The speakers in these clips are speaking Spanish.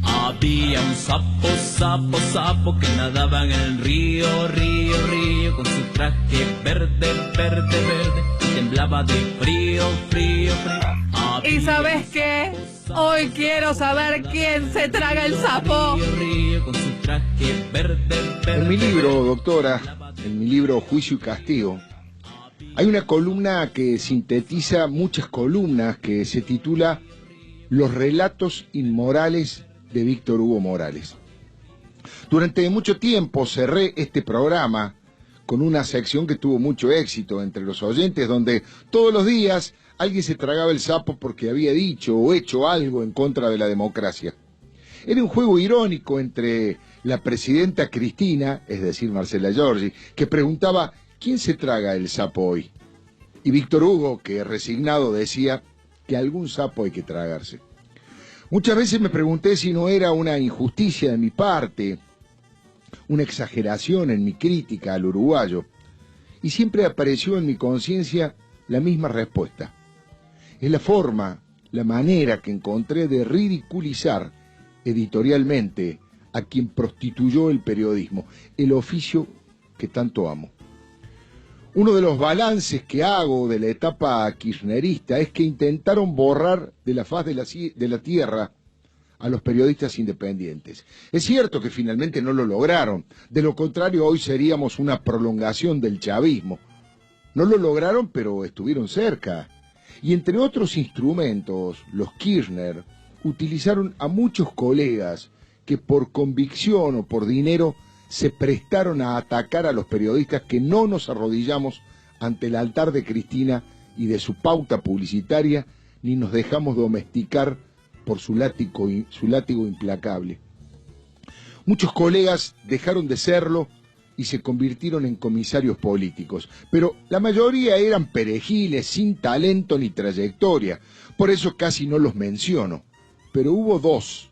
Había un sapo, sapo, sapo que nadaba en el río, río, río, con su traje verde, verde, verde, y temblaba de frío, frío, frío. ¿Y sabes qué? Hoy quiero saber quién se traga el sapo. Río, río, con su traje verde, verde. En mi libro, doctora, en mi libro Juicio y Castigo, hay una columna que sintetiza muchas columnas que se titula Los relatos inmorales de Víctor Hugo Morales. Durante mucho tiempo cerré este programa con una sección que tuvo mucho éxito entre los oyentes, donde todos los días alguien se tragaba el sapo porque había dicho o hecho algo en contra de la democracia. Era un juego irónico entre la presidenta Cristina, es decir, Marcela Giorgi, que preguntaba ¿quién se traga el sapo hoy? Y Víctor Hugo, que resignado decía que algún sapo hay que tragarse. Muchas veces me pregunté si no era una injusticia de mi parte, una exageración en mi crítica al uruguayo, y siempre apareció en mi conciencia la misma respuesta. Es la forma, la manera que encontré de ridiculizar editorialmente a quien prostituyó el periodismo, el oficio que tanto amo. Uno de los balances que hago de la etapa kirchnerista es que intentaron borrar de la faz de la tierra a los periodistas independientes. Es cierto que finalmente no lo lograron, de lo contrario hoy seríamos una prolongación del chavismo. No lo lograron, pero estuvieron cerca. Y entre otros instrumentos, los Kirchner utilizaron a muchos colegas que por convicción o por dinero se prestaron a atacar a los periodistas que no nos arrodillamos ante el altar de Cristina y de su pauta publicitaria, ni nos dejamos domesticar por su látigo implacable. Muchos colegas dejaron de serlo y se convirtieron en comisarios políticos, pero la mayoría eran perejiles sin talento ni trayectoria, por eso casi no los menciono, pero hubo dos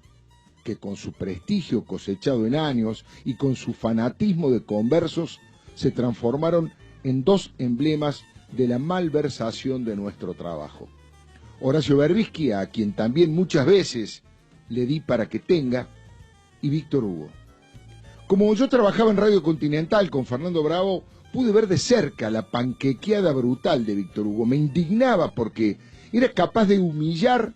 que con su prestigio cosechado en años y con su fanatismo de conversos se transformaron en dos emblemas de la malversación de nuestro trabajo. Horacio Berbisky, a quien también muchas veces le di para que tenga, y Víctor Hugo. Como yo trabajaba en Radio Continental con Fernando Bravo, pude ver de cerca la panquequeada brutal de Víctor Hugo. Me indignaba porque era capaz de humillar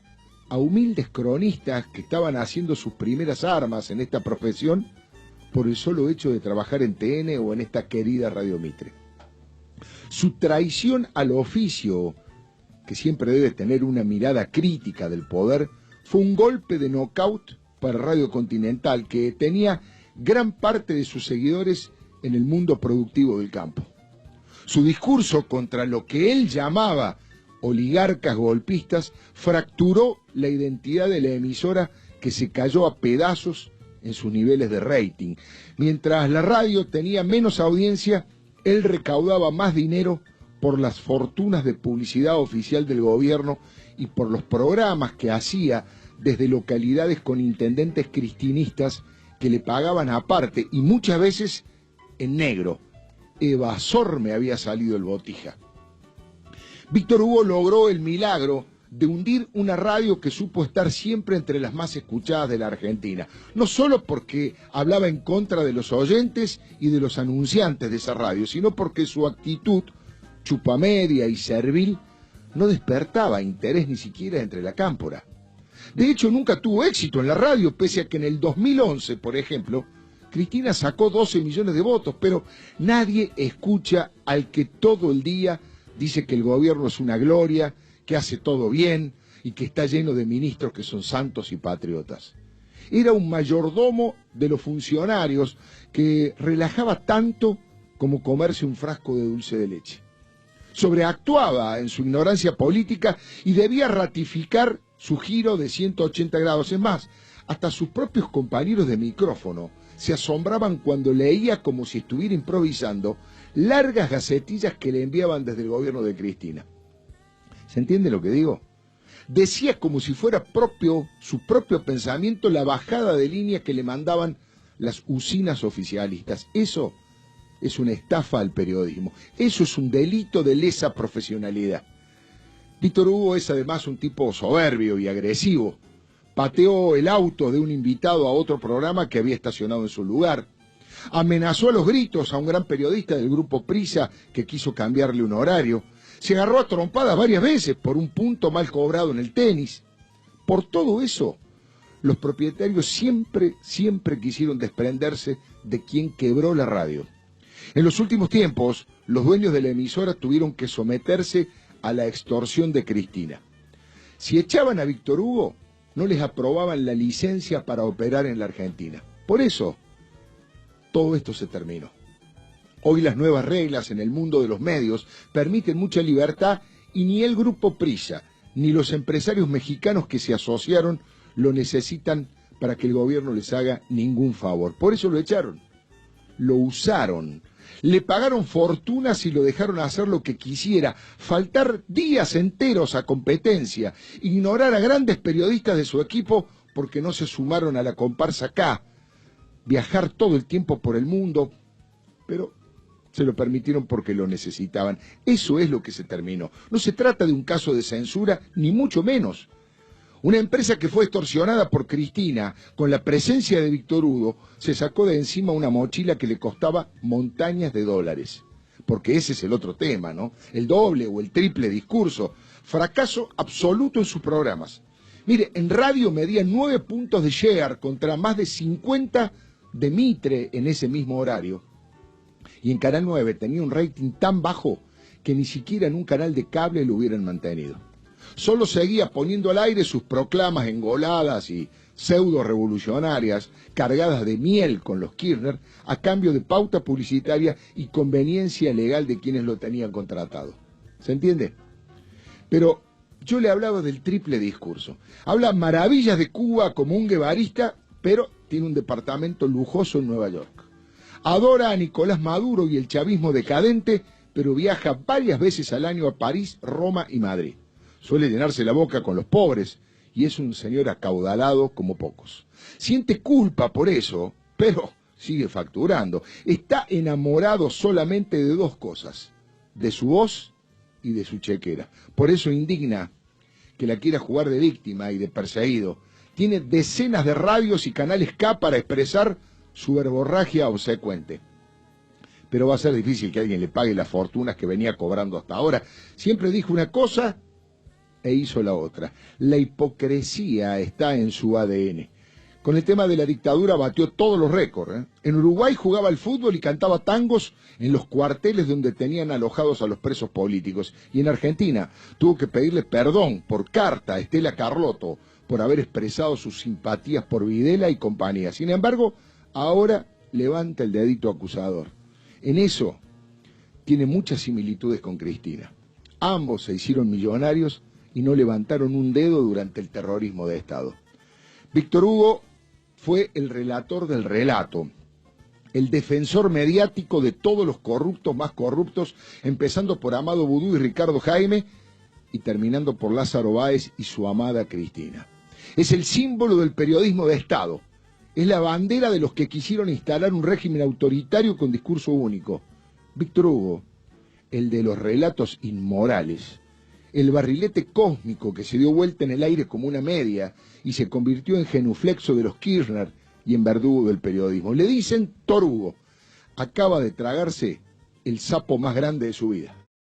a humildes cronistas que estaban haciendo sus primeras armas en esta profesión por el solo hecho de trabajar en TN o en esta querida Radio Mitre. Su traición al oficio, que siempre debe tener una mirada crítica del poder, fue un golpe de nocaut para Radio Continental, que tenía gran parte de sus seguidores en el mundo productivo del campo. Su discurso contra lo que él llamaba oligarcas golpistas fracturó la identidad de la emisora, que se cayó a pedazos en sus niveles de rating. Mientras la radio tenía menos audiencia, él recaudaba más dinero por las fortunas de publicidad oficial del gobierno y por los programas que hacía desde localidades con intendentes cristinistas que le pagaban aparte y muchas veces en negro. Evasor me había salido el botija. Víctor Hugo logró el milagro de hundir una radio que supo estar siempre entre las más escuchadas de la Argentina, no solo porque hablaba en contra de los oyentes y de los anunciantes de esa radio, sino porque su actitud chupamedia y servil no despertaba interés ni siquiera entre la cámpora. De hecho, nunca tuvo éxito en la radio, pese a que en el 2011, por ejemplo, Cristina sacó 12 millones de votos, pero nadie escucha al que todo el día dice que el gobierno es una gloria, que hace todo bien y que está lleno de ministros que son santos y patriotas. Era un mayordomo de los funcionarios que relajaba tanto como comerse un frasco de dulce de leche. Sobreactuaba en su ignorancia política y debía ratificar su giro de 180 grados. Es más, hasta sus propios compañeros de micrófono se asombraban cuando leía, como si estuviera improvisando, largas gacetillas que le enviaban desde el gobierno de Cristina. ¿Se entiende lo que digo? Decía como si fuera su propio pensamiento la bajada de línea que le mandaban las usinas oficialistas. Eso es una estafa al periodismo. Eso es un delito de lesa profesionalidad. Víctor Hugo es además un tipo soberbio y agresivo. Pateó el auto de un invitado a otro programa que había estacionado en su lugar. Amenazó a los gritos a un gran periodista del grupo Prisa que quiso cambiarle un horario. Se agarró a trompadas varias veces por un punto mal cobrado en el tenis. Por todo eso, los propietarios siempre quisieron desprenderse de quien quebró la radio. En los últimos tiempos, los dueños de la emisora tuvieron que someterse a la extorsión de Cristina. Si echaban a Víctor Hugo, no les aprobaban la licencia para operar en la Argentina. Por eso, todo esto se terminó. Hoy las nuevas reglas en el mundo de los medios permiten mucha libertad y ni el grupo Prisa ni los empresarios mexicanos que se asociaron lo necesitan para que el gobierno les haga ningún favor. Por eso lo echaron, lo usaron, le pagaron fortunas y lo dejaron hacer lo que quisiera, faltar días enteros a competencia, ignorar a grandes periodistas de su equipo porque no se sumaron a la comparsa acá, viajar todo el tiempo por el mundo, pero se lo permitieron porque lo necesitaban. Eso es lo que se terminó. No se trata de un caso de censura, ni mucho menos. Una empresa que fue extorsionada por Cristina con la presencia de Víctor Hugo se sacó de encima una mochila que le costaba montañas de dólares. Porque ese es el otro tema, ¿no? El doble o el triple discurso. Fracaso absoluto en sus programas. Mire, en radio medía 9 puntos de share contra más de 50 de Mitre en ese mismo horario. Y en Canal 9 tenía un rating tan bajo que ni siquiera en un canal de cable lo hubieran mantenido. Solo seguía poniendo al aire sus proclamas engoladas y pseudo-revolucionarias, cargadas de miel con los Kirchner, a cambio de pauta publicitaria y conveniencia legal de quienes lo tenían contratado. ¿Se entiende? Pero yo le hablaba del triple discurso. Habla maravillas de Cuba como un guevarista, pero tiene un departamento lujoso en Nueva York. Adora a Nicolás Maduro y el chavismo decadente, pero viaja varias veces al año a París, Roma y Madrid. Suele llenarse la boca con los pobres y es un señor acaudalado como pocos. Siente culpa por eso, pero sigue facturando. Está enamorado solamente de dos cosas, de su voz y de su chequera. Por eso indigna que la quiera jugar de víctima y de perseguido. Tiene decenas de radios y canales K para expresar su verborragia obsecuente. Pero va a ser difícil que alguien le pague las fortunas que venía cobrando hasta ahora. Siempre dijo una cosa e hizo la otra. La hipocresía está en su ADN. Con el tema de la dictadura batió todos los récords. En Uruguay jugaba al fútbol y cantaba tangos en los cuarteles donde tenían alojados a los presos políticos. Y en Argentina tuvo que pedirle perdón por carta a Estela Carlotto por haber expresado sus simpatías por Videla y compañía. Sin embargo, ahora levanta el dedito acusador. En eso tiene muchas similitudes con Cristina. Ambos se hicieron millonarios y no levantaron un dedo durante el terrorismo de Estado. Víctor Hugo fue el relator del relato, el defensor mediático de todos los corruptos más corruptos, empezando por Amado Vudú y Ricardo Jaime y terminando por Lázaro Báez y su amada Cristina. Es el símbolo del periodismo de Estado. Es la bandera de los que quisieron instalar un régimen autoritario con discurso único. Víctor Hugo, el de los relatos inmorales, el barrilete cósmico que se dio vuelta en el aire como una media y se convirtió en genuflexo de los Kirchner y en verdugo del periodismo. Le dicen Tor Hugo. Acaba de tragarse el sapo más grande de su vida.